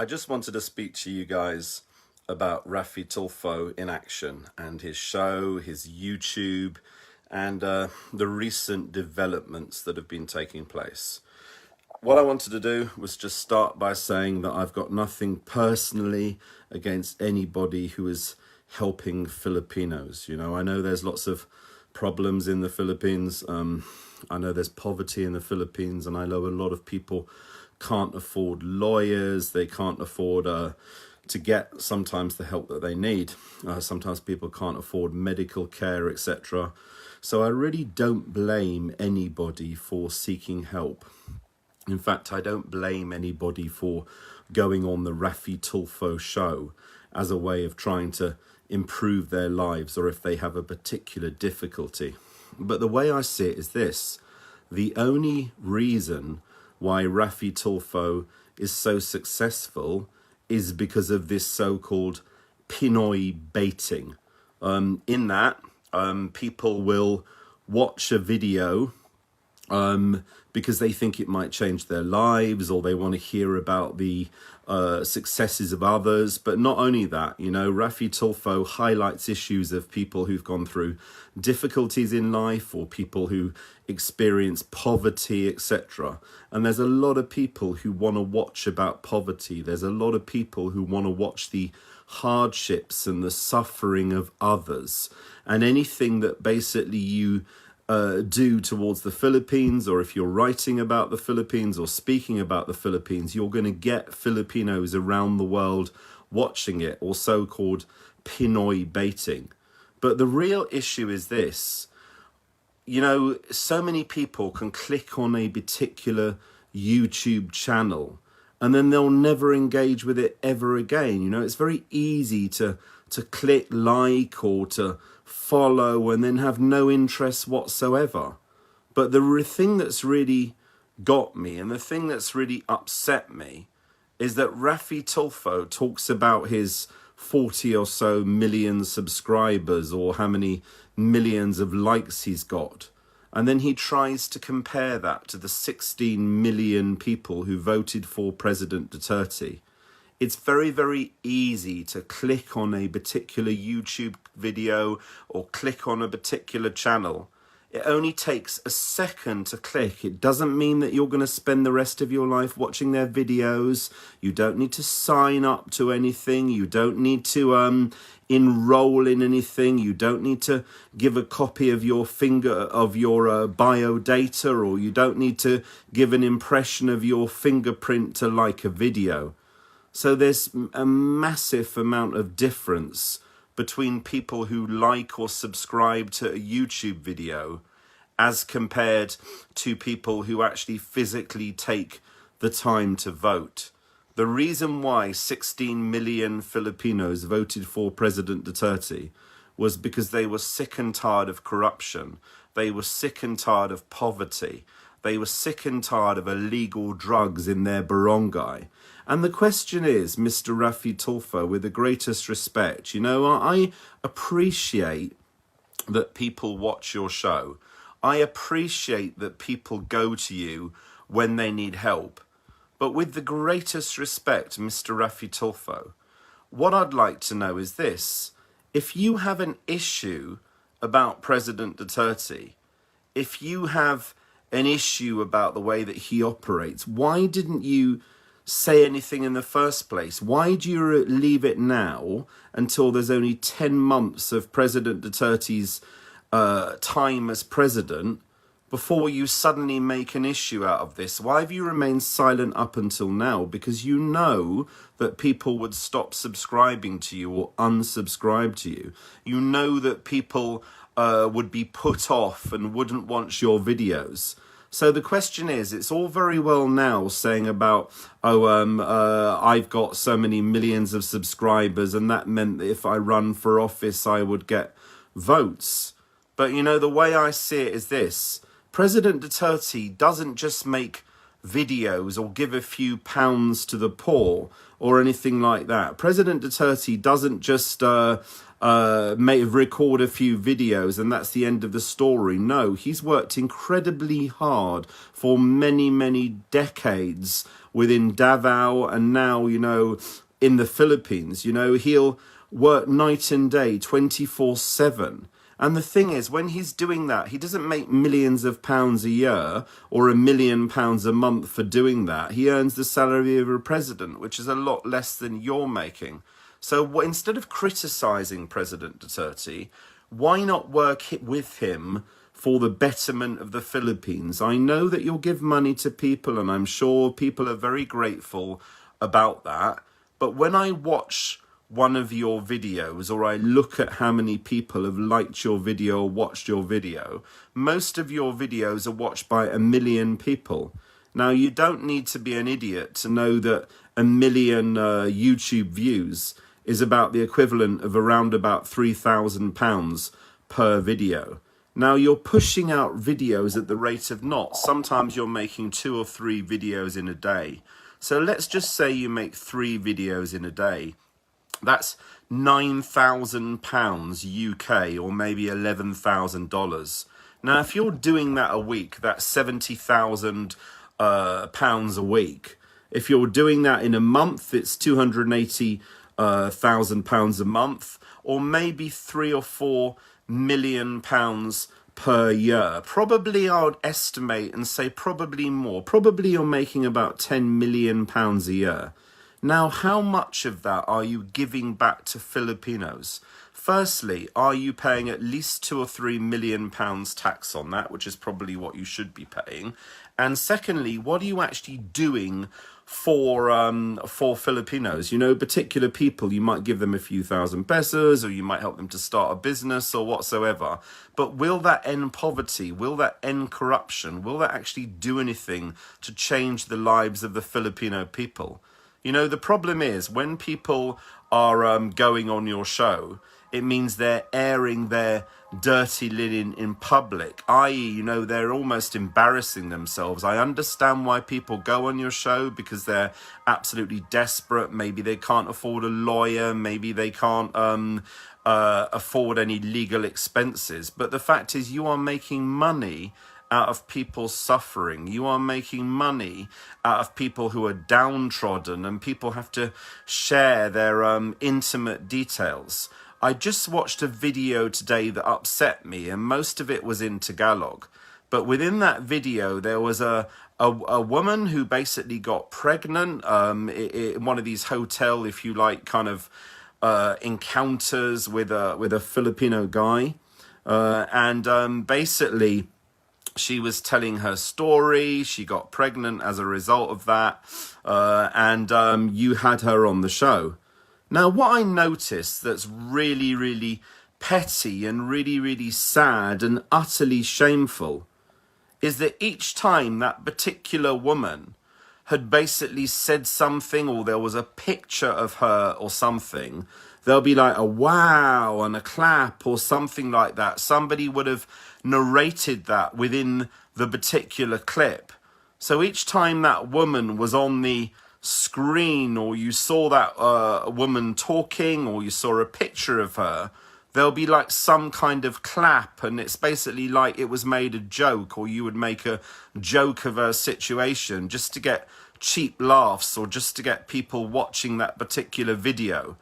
I just wanted to speak to you guys about Raffy Tulfo in action and his show, his YouTube, and the recent developments that have been taking place. What I wanted to do was just start by saying that I've got nothing personally against anybody who is helping Filipinos. You know, I know there's lots of problems in the Philippines. I know there's poverty in the Philippines, and I know a lot of people can't afford lawyers. They can't afford to get sometimes the help that they need. Sometimes people can't afford medical care, etc. So I really don't blame anybody for seeking help. In fact, I don't blame anybody for going on the Raffy Tulfo show as a way of trying to improve their lives or if they have a particular difficulty. But the way I see it is this: the only reason why Raffy Tulfo is so successful is because of this so-called Pinoy baiting. In that, people will watch a video because they think it might change their lives, or they want to hear about the successes of others. But not only that, you know, Raffy Tulfo highlights issues of people who've gone through difficulties in life or people who experience poverty, etc. And there's a lot of people who want to watch about poverty. There's a lot of people who want to watch the hardships and the suffering of others. And anything that basically you do towards the Philippines, or if you're writing about the Philippines or speaking about the Philippines, you're going to get Filipinos around the world watching it, or so-called Pinoy baiting. But the real issue is this: you know, so many people can click on a particular YouTube channel and then they'll never engage with it ever again. You know, it's very easy to click like or to follow and then have no interest whatsoever. But the thing that's really got me and the thing that's really upset me is that Raffy Tulfo talks about his 40 or so million subscribers, or how many millions of likes he's got. And then he tries to compare that to the 16 million people who voted for President Duterte. It's very, very easy to click on a particular YouTube video or click on a particular channel. It only takes a second to click. It doesn't mean that you're going to spend the rest of your life watching their videos. You don't need to sign up to anything. You don't need to enroll in anything. You don't need to give a copy of your bio data, or you don't need to give an impression of your fingerprint to like a video. So there's a massive amount of difference between people who like or subscribe to a YouTube video as compared to people who actually physically take the time to vote. The reason why 16 million Filipinos voted for President Duterte was because they were sick and tired of corruption. They were sick and tired of poverty. They were sick and tired of illegal drugs in their barangay. And the question is, Mr. Raffy Tulfo, with the greatest respect, you know, I appreciate that people watch your show. I appreciate that people go to you when they need help. But with the greatest respect, Mr. Raffy Tulfo, what I'd like to know is this: if you have an issue about President Duterte, if you have an issue about the way that he operates, why didn't you say anything in the first place? Why do you leave it now until there's only 10 months of President Duterte's time as president before you suddenly make an issue out of this? Why have you remained silent up until now? Because you know that people would stop subscribing to you or unsubscribe to you. You know that people would be put off and wouldn't watch your videos. So the question is, it's all very well now saying about, I've got so many millions of subscribers and that meant that if I run for office, I would get votes. But, you know, the way I see it is this: President Duterte doesn't just make videos or give a few pounds to the poor or anything like that. President Duterte doesn't just may record a few videos and that's the end of the story. No, he's worked incredibly hard for many, many decades within Davao and now, you know, in the Philippines. You know, he'll work night and day, 24/7. And the thing is, when he's doing that, he doesn't make millions of pounds a year or £1 million a month for doing that. He earns the salary of a president, which is a lot less than you're making. So instead of criticizing President Duterte, why not work with him for the betterment of the Philippines? I know that you'll give money to people, and I'm sure people are very grateful about that. But when I watch one of your videos, or I look at how many people have liked your video or watched your video, most of your videos are watched by 1 million people. Now, you don't need to be an idiot to know that 1 million YouTube views is about the equivalent of around about £3,000 per video. Now, you're pushing out videos at the rate of knots. Sometimes you're making 2 or 3 videos in a day. So let's just say you make 3 videos in a day. That's £9,000 UK, or maybe $11,000. Now, if you're doing that a week, that's £70,000 pounds a week. If you're doing that in a month, it's £280,000 a month, or maybe 3 or 4 million pounds per year. Probably I would estimate and say probably more. Probably you're making about £10 million a year. Now, how much of that are you giving back to Filipinos? Firstly, are you paying at least £2 or £3 million tax on that, which is probably what you should be paying? And secondly, what are you actually doing for Filipinos? You know, particular people, you might give them a few thousand pesos, or you might help them to start a business or whatsoever. But will that end poverty? Will that end corruption? Will that actually do anything to change the lives of the Filipino people? You know, the problem is when people are going on your show, it means they're airing their dirty linen in public, i.e., you know, they're almost embarrassing themselves. I understand why people go on your show, because they're absolutely desperate. Maybe they can't afford a lawyer. Maybe they can't afford any legal expenses. But the fact is, you are making money out of people suffering. You are making money out of people who are downtrodden, and people have to share their intimate details. I just watched a video today that upset me, and most of it was in Tagalog. But within that video, there was a woman who basically got pregnant in one of these hotel, if you like, kind of encounters with a Filipino guy. Basically, she was telling her story. She got pregnant as a result of that. You had her on the show. Now, what I noticed that's really, really petty and really, really sad and utterly shameful is that each time that particular woman had basically said something, or there was a picture of her or something, there'll be like a wow and a clap or something like that. Somebody would have narrated that within the particular clip. So each time that woman was on the screen, or you saw that woman talking, or you saw a picture of her, there'll be like some kind of clap, and it's basically like it was made a joke, or you would make a joke of a situation just to get cheap laughs, or just to get people watching that particular video.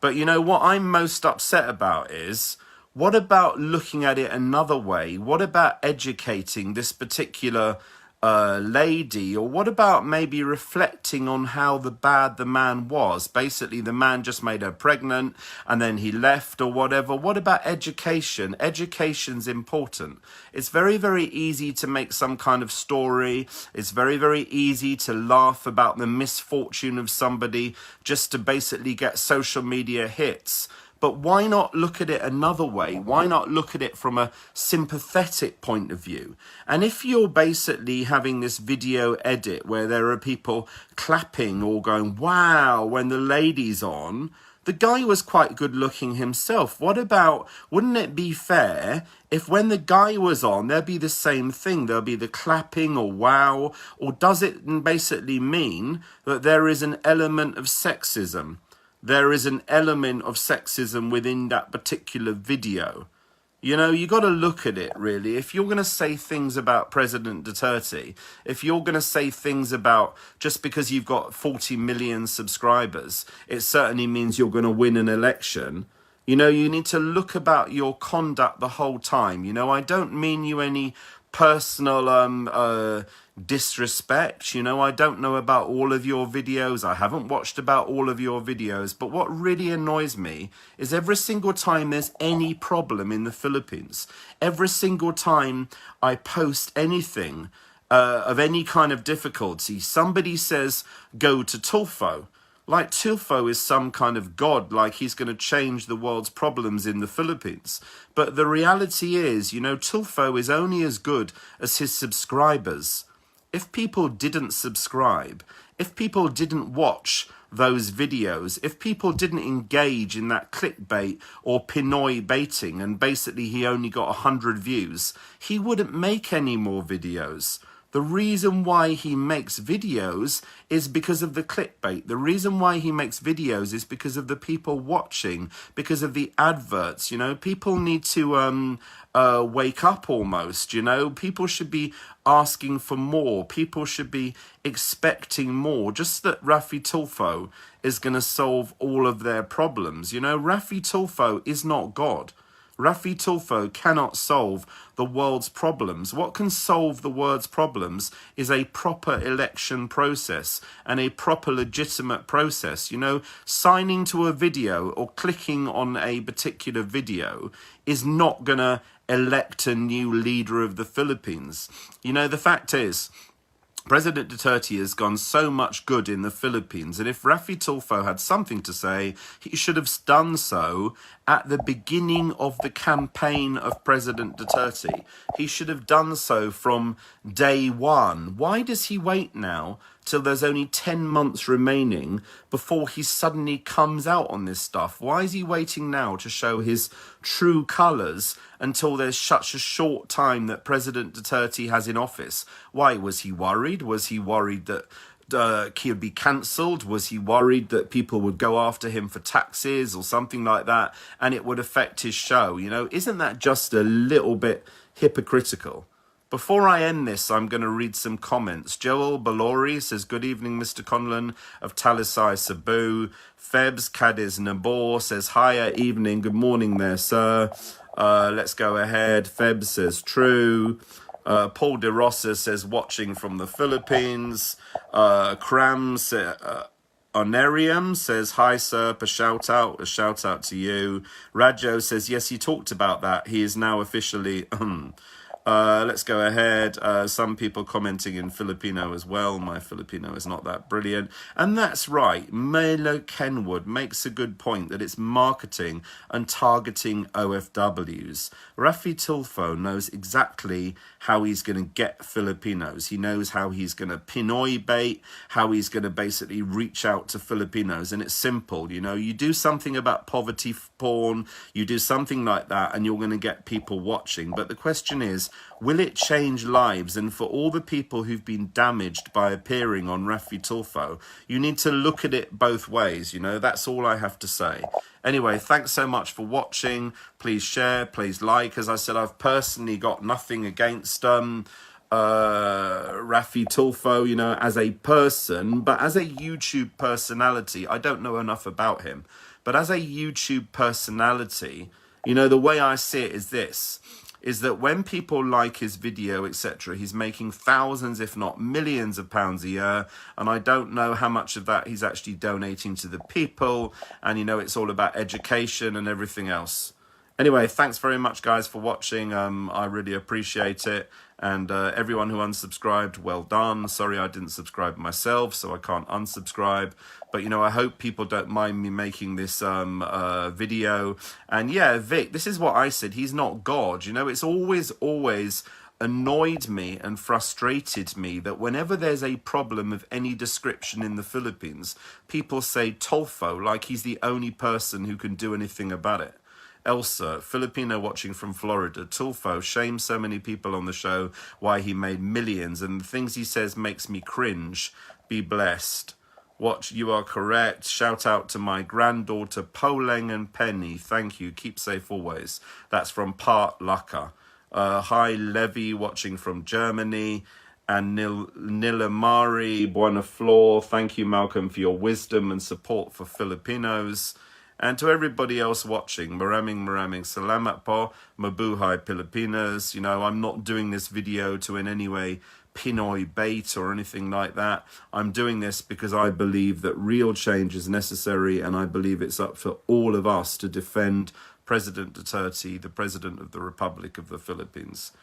But you know what I'm most upset about is, what about looking at it another way? What about educating this particular lady? Or what about maybe reflecting on how bad the man was? Basically, the man just made her pregnant and then he left or whatever. What about education? Education's important. It's very, very easy to make some kind of story. It's very, very easy to laugh about the misfortune of somebody just to basically get social media hits. But why not look at it another way? Why not look at it from a sympathetic point of view? And if you're basically having this video edit where there are people clapping or going, wow, when the lady's on, the guy was quite good looking himself. What about, wouldn't it be fair if when the guy was on, there'd be the same thing? There'll be the clapping or wow, or does it basically mean that there is an element of sexism? there is an element of sexism within that particular video. You know, you got to look at it, really. If you're going to say things about President Duterte, if you're going to say things about just because you've got 40 million subscribers, it certainly means you're going to win an election. You know, you need to look about your conduct the whole time. You know, I don't mean you any personal disrespect. You know, I don't know about all of your videos. I haven't watched about all of your videos. But what really annoys me is every single time there's any problem in the Philippines, every single time I post anything of any kind of difficulty, somebody says, go to Tulfo. Like Tulfo is some kind of god, like he's going to change the world's problems in the Philippines. But the reality is, you know, Tulfo is only as good as his subscribers. If people didn't subscribe, if people didn't watch those videos, if people didn't engage in that clickbait or Pinoy baiting, and basically he only got 100 views, he wouldn't make any more videos. The reason why he makes videos is because of the clickbait. The reason why he makes videos is because of the people watching, because of the adverts. You know, people need to wake up almost, you know. People should be asking for more. People should be expecting more. Just that Raffy Tulfo is going to solve all of their problems. You know, Raffy Tulfo is not God. Raffy Tulfo cannot solve the world's problems. What can solve the world's problems is a proper election process and a proper legitimate process. You know, signing to a video or clicking on a particular video is not going to elect a new leader of the Philippines. You know, the fact is, President Duterte has gone so much good in the Philippines, and if Raffy Tulfo had something to say, he should have done so at the beginning of the campaign of President Duterte. He should have done so from day one. Why does he wait now till there's only 10 months remaining before he suddenly comes out on this stuff? Why is he waiting now to show his true colours until there's such a short time that President Duterte has in office? Why? Was he worried? Was he worried that he would be cancelled? Was he worried that people would go after him for taxes or something like that and it would affect his show? You know, isn't that just a little bit hypocritical? Before I end this, I'm going to read some comments. Joel Balori says, good evening, Mr. Conlon of Talisai Cebu. Febs Cadiz Nabor says, hiya, evening, good morning there, sir. Let's go ahead. Febs says, true. Paul De Rosa says, watching from the Philippines. Cram Onerium says, hi, sir, a shout out to you. Rajo says, yes, he talked about that. He is now officially... let's go ahead. Some people commenting in Filipino as well. My Filipino is not that brilliant. And that's right. Melo Kenwood makes a good point that it's marketing and targeting OFWs. Raffy Tulfo knows exactly how he's going to get Filipinos. He knows how he's going to Pinoy bait, how he's going to basically reach out to Filipinos. And it's simple. You know, you do something about poverty porn, you do something like that, and you're going to get people watching. But the question is, will it change lives? And for all the people who've been damaged by appearing on Raffy Tulfo, you need to look at it both ways. You know, that's all I have to say. Anyway, thanks so much for watching. Please share, please like. As I said, I've personally got nothing against Raffy Tulfo, you know, as a person, but as a YouTube personality, I don't know enough about him. But as a YouTube personality, you know, the way I see it is this, is that when people like his video, etc., he's making thousands, if not millions of pounds a year. And I don't know how much of that he's actually donating to the people. And, you know, it's all about education and everything else. Anyway, thanks very much, guys, for watching. I really appreciate it. And everyone who unsubscribed, well done. Sorry I didn't subscribe myself, so I can't unsubscribe. But, you know, I hope people don't mind me making this video. And yeah, Vic, this is what I said. He's not God. You know, it's always annoyed me and frustrated me that whenever there's a problem of any description in the Philippines, people say Tulfo like he's the only person who can do anything about it. Elsa, Filipino watching from Florida. Tulfo shames so many people on the show why he made millions, and the things he says makes me cringe. Be blessed. Watch, you are correct. Shout out to my granddaughter, Poleng and Penny. Thank you. Keep safe always. That's from Part Laka. Hi, Levy, watching from Germany. And Nilamari Buenaflor. Thank you, Malcolm, for your wisdom and support for Filipinos. And to everybody else watching, maraming salamat po, mabuhay Pilipinas. You know, I'm not doing this video to in any way Pinoy bait or anything like that. I'm doing this because I believe that real change is necessary, and I believe it's up for all of us to defend President Duterte, the President of the Republic of the Philippines.